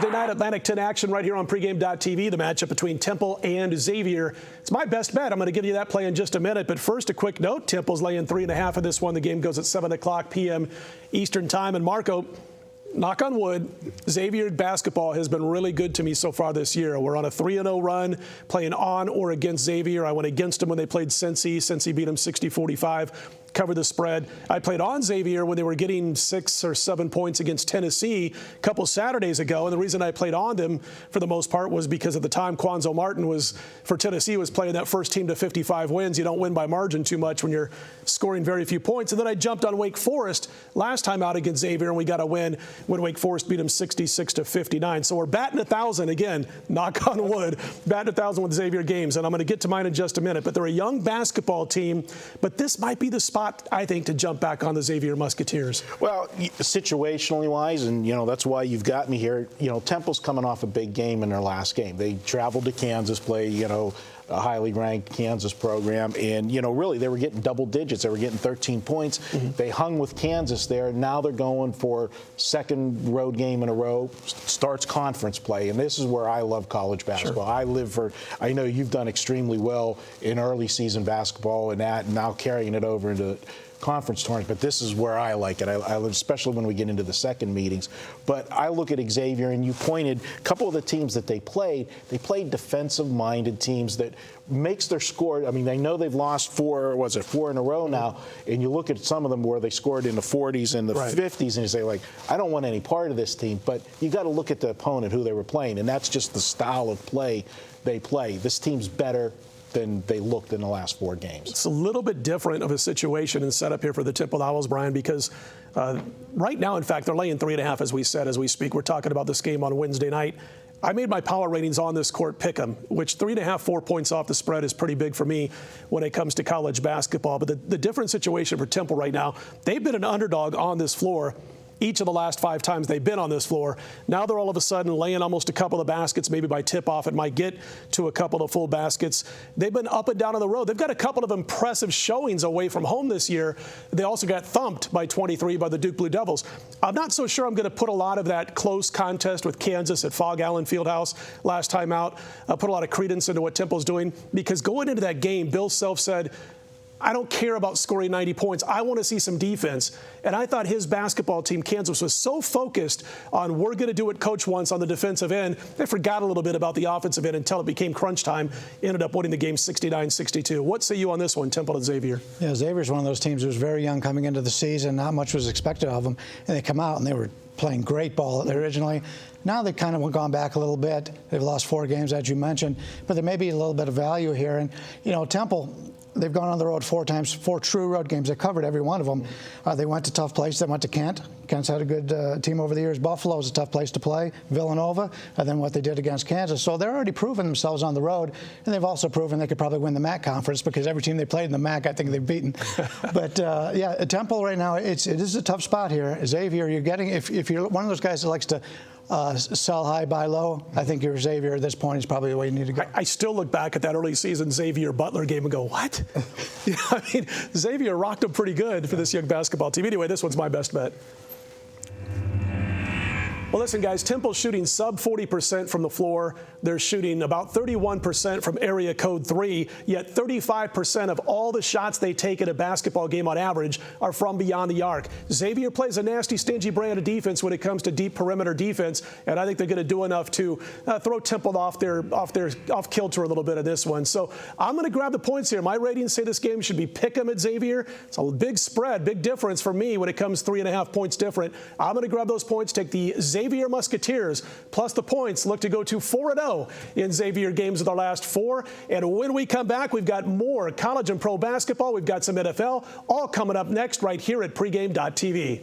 Wednesday night Atlantic 10 action right here on pregame.tv, the matchup between Temple and Xavier. It's my best bet. I'm going to give you that play in just a minute. But first, a quick note. Temple's laying 3.5 in this one. The game goes at 7 o'clock p.m. Eastern time. And Marco, knock on wood, Xavier basketball has been really good to me so far this year. We're on a 3-0 run, playing on or against Xavier. I went against them when they played Cincy. Cincy beat them 60-45. Covered the spread. I played on Xavier when they were getting 6 or 7 points against Tennessee a couple Saturdays ago. And the reason I played on them for the most part was because at the time Quanzo Martin was, for Tennessee, was playing that first team to 55 wins. You don't win by margin too much when you're scoring very few points. And then I jumped on Wake Forest last time out against Xavier, and we got a win when Wake Forest beat them 66-59. So we're batting 1,000 again, knock on wood, batting 1,000 with Xavier games. And I'm going to get to mine in just a minute. But they're a young basketball team, but this might be the spot, I think, to jump back on the Xavier Musketeers. Well, situationally wise, and, that's why you've got me here. Temple's coming off a big game in their last game. They traveled to Kansas, play, a highly ranked Kansas program. And, really, they were getting double digits. They were getting 13 points. Mm-hmm. They hung with Kansas there. Now they're going for second road game in a row, starts conference play. And this is where I love college basketball. Sure. I know you've done extremely well in early season basketball and now carrying it over into conference tournament, but this is where I like it. I especially when we get into the second meetings. But I look at Xavier, and you pointed a couple of the teams that they played defensive-minded teams that makes their score. I mean, I know they've lost 4 in a row now, and you look at some of them where they scored in the 40s and the 50s, and you say, I don't want any part of this team. But you got to look at the opponent, who they were playing, and that's just the style of play they play. This team's better than they looked in the last 4 games. It's a little bit different of a situation and setup here for the Temple Owls, Bryan, because right now, in fact, they're laying 3.5 as we said, as we speak. We're talking about this game on Wednesday night. I made my power ratings on this court pick 'em, which 3.5, 4 points off the spread is pretty big for me when it comes to college basketball. But the different situation for Temple right now, they've been an underdog on this floor each of the last 5 times they've been on this floor. Now they're all of a sudden laying almost a couple of baskets, maybe by tip-off. It might get to a couple of full baskets. They've been up and down on the road. They've got a couple of impressive showings away from home this year. They also got thumped by 23 by the Duke Blue Devils. I'm not so sure I'm going to put a lot of that close contest with Kansas at Fog Allen Fieldhouse last time out, put a lot of credence into what Temple's doing, because going into that game, Bill Self said, I don't care about scoring 90 points. I want to see some defense. And I thought his basketball team, Kansas, was so focused on we're going to do what Coach wants on the defensive end, they forgot a little bit about the offensive end until it became crunch time. Ended up winning the game 69-62. What say you on this one, Temple and Xavier? Yeah, Xavier's one of those teams who was very young coming into the season. Not much was expected of them. And they come out and they were playing great ball originally. Now they've kind of gone back a little bit. They've lost 4 games, as you mentioned. But there may be a little bit of value here. And, Temple, they've gone on the road 4 times, 4 true road games. They covered every one of them. They went to tough places. They went to Kent. Kent's had a good team over the years. Buffalo's a tough place to play. Villanova, and then what they did against Kansas. So they're already proven themselves on the road, and they've also proven they could probably win the MAC conference, because every team they played in the MAC, I think they've beaten. But, Temple right now, it is a tough spot here. Xavier, you're getting, if you're one of those guys that likes to sell high, buy low, I think your Xavier at this point is probably the way you need to go. I still look back at that early season Xavier Butler game and go, what? Xavier rocked them pretty good for this young basketball team. Anyway, this one's my best bet. Well, listen, guys, Temple's shooting sub 40% from the floor. They're shooting about 31% from area code 3, yet 35% of all the shots they take in a basketball game on average are from beyond the arc. Xavier plays a nasty, stingy brand of defense when it comes to deep perimeter defense, and I think they're going to do enough to throw Temple off kilter a little bit of this one. So I'm going to grab the points here. My ratings say this game should be pick 'em at Xavier. It's a big spread, big difference for me when it comes 3.5 points different. I'm going to grab those points, take the Xavier Musketeers plus the points, look to go to 4-0 in Xavier games of their last 4. And when we come back, we've got more college and pro basketball. We've got some NFL, all coming up next right here at pregame.tv.